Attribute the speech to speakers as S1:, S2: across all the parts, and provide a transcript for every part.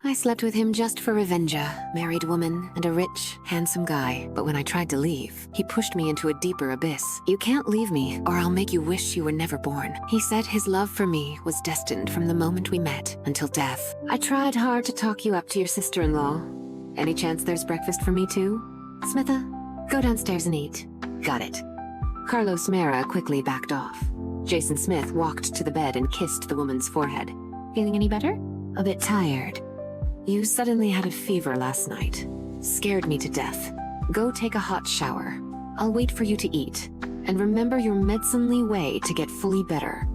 S1: I slept with him just for revenge, a married woman and a rich, handsome guy. But when I tried to leave, he pushed me into a deeper abyss. You can't leave me, or I'll make you wish you were never born. He said his love for me was destined from the moment we met until death. I tried hard to talk you up to your sister-in-law. Any chance there's breakfast for me too? Smitha, go downstairs and eat. Got it. Carlos Mera quickly backed off. Jason Smith walked to the bed and kissed the woman's forehead. Feeling any better? A bit tired. You suddenly had a fever last night. Scared me to death. Go take a hot shower. I'll wait for you to eat. And remember your medicinely way to get fully better.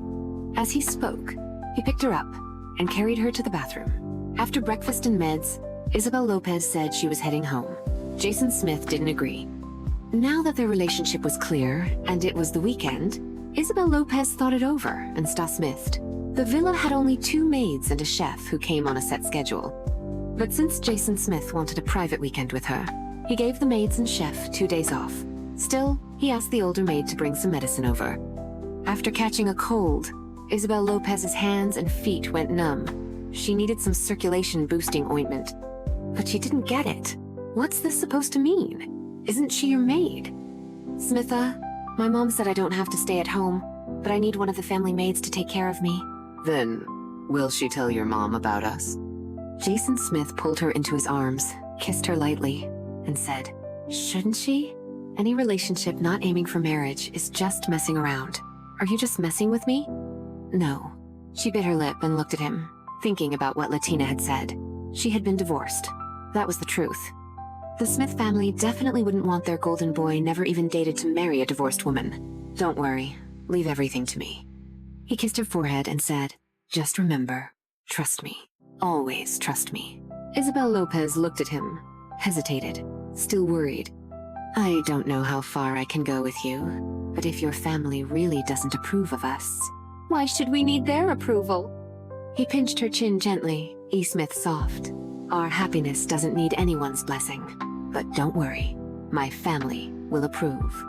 S1: As he spoke, he picked her up and carried her to the bathroom. After breakfast and meds, Isabel Lopez said she was heading home. Jason Smith didn't agree. Now that their relationship was clear, and it was the weekend, Isabel Lopez thought it over and smithed. The villa had only 2 maids and a chef who came on a set schedule. But since Jason Smith wanted a private weekend with her, he gave the maids and chef 2 days off. Still, he asked the older maid to bring some medicine over. After catching a cold, Isabel Lopez's hands and feet went numb. She needed some circulation-boosting ointment. But she didn't get it. What's this supposed to mean? Isn't she your maid? Smitha, my mom said I don't have to stay at home, but I need one of the family maids to take care of me.
S2: Then, will she tell your mom about us?
S1: Jason Smith pulled her into his arms, kissed her lightly, and said, shouldn't she? Any relationship not aiming for marriage is just messing around. Are you just messing with me? No. She bit her lip and looked at him, thinking about what Latina had said. She had been divorced. That was the truth. The Smith family definitely wouldn't want their golden boy never even dated to marry a divorced woman. Don't worry. Leave everything to me. He kissed her forehead and said, just remember, trust me. Always trust me. Isabel Lopez looked at him, hesitated, still worried. I don't know how far I can go with you, but if your family really doesn't approve of us, why should we need their approval? He pinched her chin gently, E. Smith soft. Our happiness doesn't need anyone's blessing. But don't worry, my family will approve.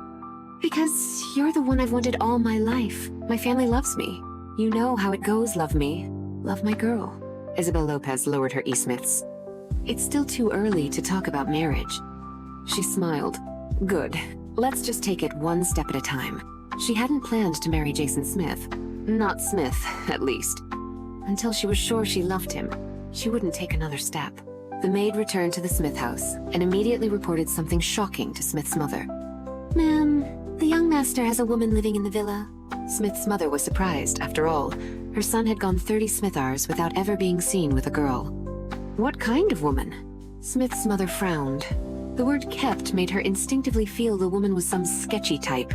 S1: Because you're the one I've wanted all my life. My family loves me. You know how it goes, love me. Love my girl. Isabel Lopez lowered her E. Smiths. It's still too early to talk about marriage. She smiled. Good. Let's just take it one step at a time. She hadn't planned to marry Jason Smith. Not Smith, at least. Until she was sure she loved him, she wouldn't take another step. The maid returned to the Smith house and immediately reported something shocking to Smith's mother. Ma'am, the young master has a woman living in the villa. Smith's mother was surprised. After all, her son had gone 30 Smith hours without ever being seen with a girl. What kind of woman? Smith's mother frowned. The word kept made her instinctively feel the woman was some sketchy type.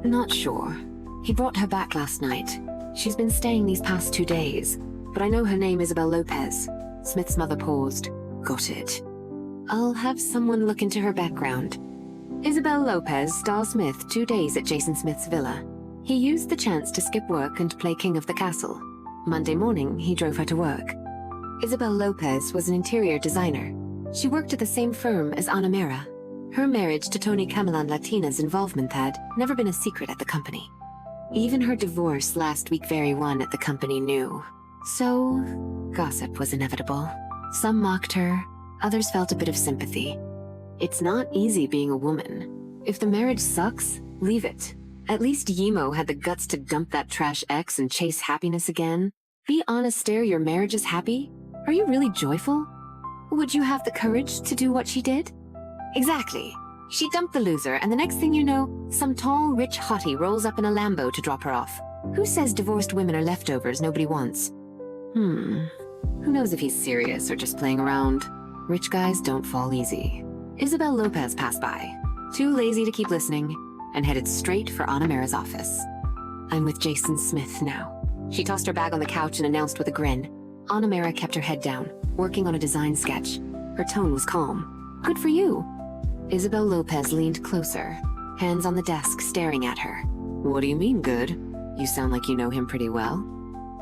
S1: Not sure. He brought her back last night. She's been staying these past 2 days, but I know her name Isabel Lopez. Smith's mother paused. Got it. I'll have someone look into her background. Isabel Lopez saw Smith 2 days at Jason Smith's villa. He used the chance to skip work and play king of the castle. Monday morning, he drove her to work. Isabel Lopez was an interior designer. She worked at the same firm as Ana Mera. Her marriage to Tony Camelan Latina's involvement had never been a secret at the company. Even her divorce last week everyone at the company knew. So, gossip was inevitable. Some mocked her, others felt a bit of sympathy. It's not easy being a woman. If the marriage sucks, leave it. At least Yimo had the guts to dump that trash ex and chase happiness again. Be honest, your marriage is happy? Are you really joyful? Would you have the courage to do what she did? Exactly. She dumped the loser, and the next thing you know, some tall, rich hottie rolls up in a Lambo to drop her off. Who says divorced women are leftovers nobody wants? Who knows if he's serious or just playing around? Rich guys don't fall easy. Isabel Lopez passed by, too lazy to keep listening, and headed straight for Ana Mera's office. I'm with Jason Smith now. She tossed her bag on the couch and announced with a grin. Ana Mera kept her head down, working on a design sketch. Her tone was calm. Good for you. Isabel Lopez leaned closer, hands on the desk staring at her. What do you mean, good? You sound like you know him pretty well.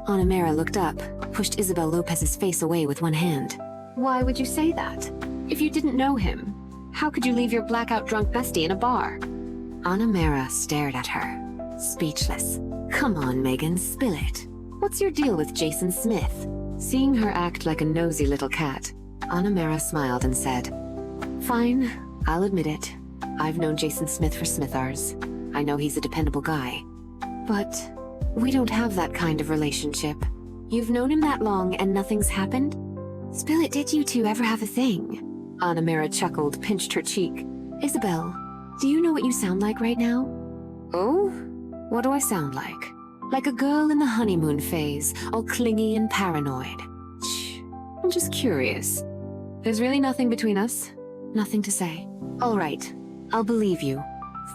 S1: Ana Mera looked up, pushed Isabel Lopez's face away with one hand. Why would you say that? If you didn't know him, how could you leave your blackout drunk bestie in a bar? Ana Mera stared at her, speechless. Come on, Megan, spill it. What's your deal with Jason Smith? Seeing her act like a nosy little cat, Anamara smiled and said, "Fine, I'll admit it. I've known Jason Smith for Smithars. I know he's a dependable guy. But we don't have that kind of relationship. You've known him that long and nothing's happened? Spill it, did you two ever have a thing?" Anamara chuckled, pinched her cheek. "Isabel, do you know what you sound like right now?" "Oh? What do I sound like?" "Like a girl in the honeymoon phase, all clingy and paranoid." "Shh, I'm just curious. There's really nothing between us? Nothing to say? All right, I'll believe you.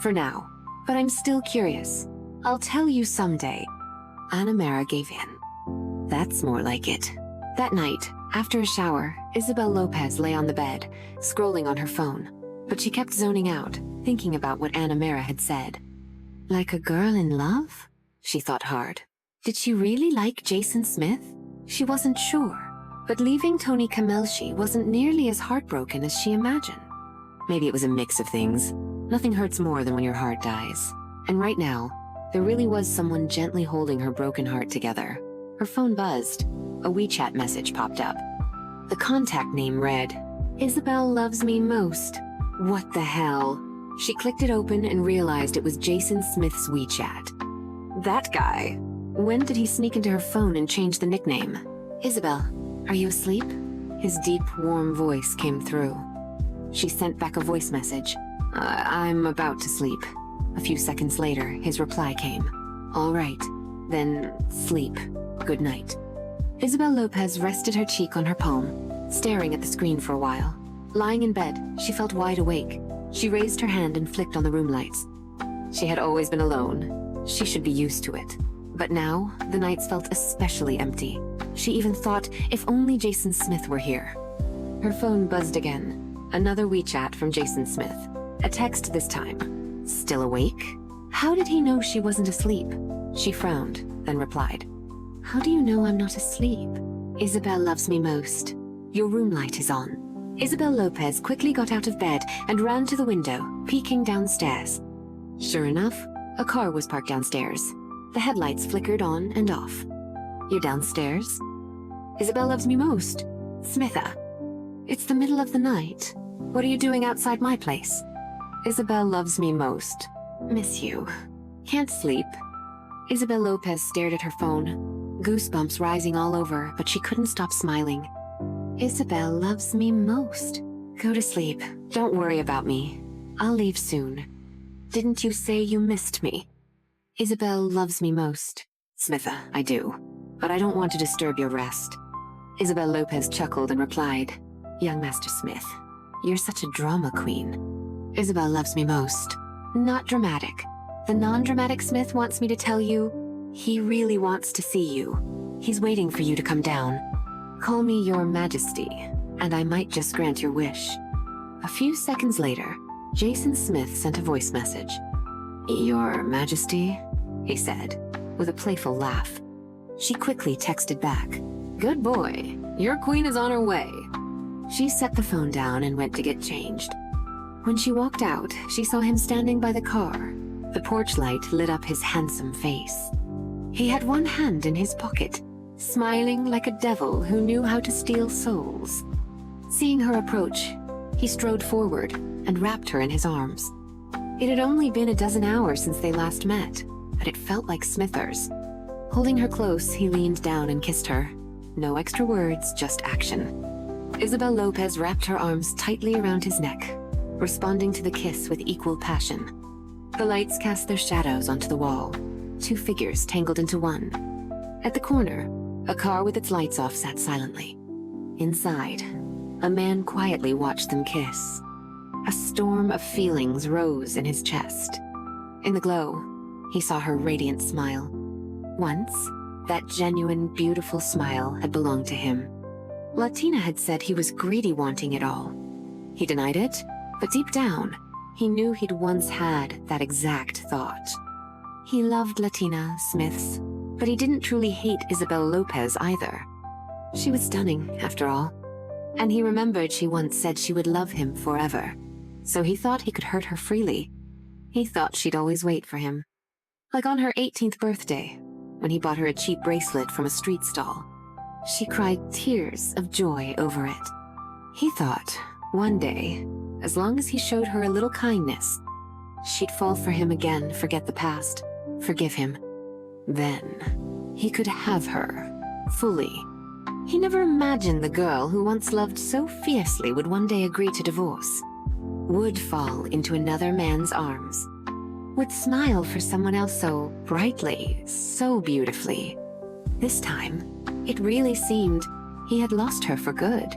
S1: For now. But I'm still curious. I'll tell you someday." Anamara gave in. That's more like it. That night, after a shower, Isabel Lopez lay on the bed, scrolling on her phone. But she kept zoning out, thinking about what Anamara had said. Like a girl in love? She thought hard. Did she really like Jason Smith? She wasn't sure. But leaving Tony Kamelshi wasn't nearly as heartbroken as she imagined. Maybe it was a mix of things. Nothing hurts more than when your heart dies. And right now, there really was someone gently holding her broken heart together. Her phone buzzed. A WeChat message popped up. The contact name read, "Isabel loves me most." What the hell? She clicked it open and realized it was Jason Smith's WeChat. That guy. When did he sneak into her phone and change the nickname? "Isabel, are you asleep?" His deep, warm voice came through. She sent back a voice message. I'm about to sleep." A few seconds later, his reply came. "All right, then sleep. Good night." Isabel Lopez rested her cheek on her palm, staring at the screen for a while. Lying in bed, she felt wide awake. She raised her hand and flicked on the room lights. She had always been alone. She should be used to it. But now, the nights felt especially empty. She even thought, if only Jason Smith were here. Her phone buzzed again. Another WeChat from Jason Smith. A text this time. Still awake? How did he know she wasn't asleep? She frowned, then replied, "How do you know I'm not asleep? Isabel loves me most. Your room light is on." Isabel Lopez quickly got out of bed and ran to the window, peeking downstairs. Sure enough, a car was parked downstairs. The headlights flickered on and off. "You're downstairs?" "Isabel loves me most. Smitha. It's the middle of the night. What are you doing outside my place?" "Isabel loves me most. Miss you. Can't sleep." Isabel Lopez stared at her phone, goosebumps rising all over, but she couldn't stop smiling. "Isabel loves me most. Go to sleep. Don't worry about me. I'll leave soon. Didn't you say you missed me?" "Isabel loves me most. Smitha, I do. But I don't want to disturb your rest." Isabel Lopez chuckled and replied, "Young Master Smith, you're such a drama queen." "Isabel loves me most. Not dramatic. The non-dramatic Smith wants me to tell you, he really wants to see you. He's waiting for you to come down. Call me Your Majesty, and I might just grant your wish." A few seconds later, Jason Smith sent a voice message. "Your Majesty," he said, with a playful laugh. She quickly texted back, "Good boy, your queen is on her way." She set the phone down and went to get changed. When she walked out, she saw him standing by the car. The porch light lit up his handsome face. He had one hand in his pocket, smiling like a devil who knew how to steal souls. Seeing her approach, he strode forward and wrapped her in his arms. It had only been a dozen hours since they last met, but it felt like Smithers. Holding her close, he leaned down and kissed her. No extra words, just action. Isabel Lopez wrapped her arms tightly around his neck, responding to the kiss with equal passion. The lights cast their shadows onto the wall, two figures tangled into one. At the corner, a car with its lights off sat silently. Inside, a man quietly watched them kiss. A storm of feelings rose in his chest. In the glow, he saw her radiant smile. Once, that genuine, beautiful smile had belonged to him. Latina had said he was greedy, wanting it all. He denied it, but deep down, he knew he'd once had that exact thought. He loved Latina Smiths, but he didn't truly hate Isabel Lopez either. She was stunning, after all. And he remembered she once said she would love him forever. So he thought he could hurt her freely. He thought she'd always wait for him. Like on her 18th birthday, when he bought her a cheap bracelet from a street stall. She cried tears of joy over it. He thought, one day, as long as he showed her a little kindness, she'd fall for him again, forget the past, forgive him. Then, he could have her, fully. He never imagined the girl who once loved so fiercely would one day agree to divorce, would fall into another man's arms, would smile for someone else so brightly, so beautifully. This time, it really seemed he had lost her for good.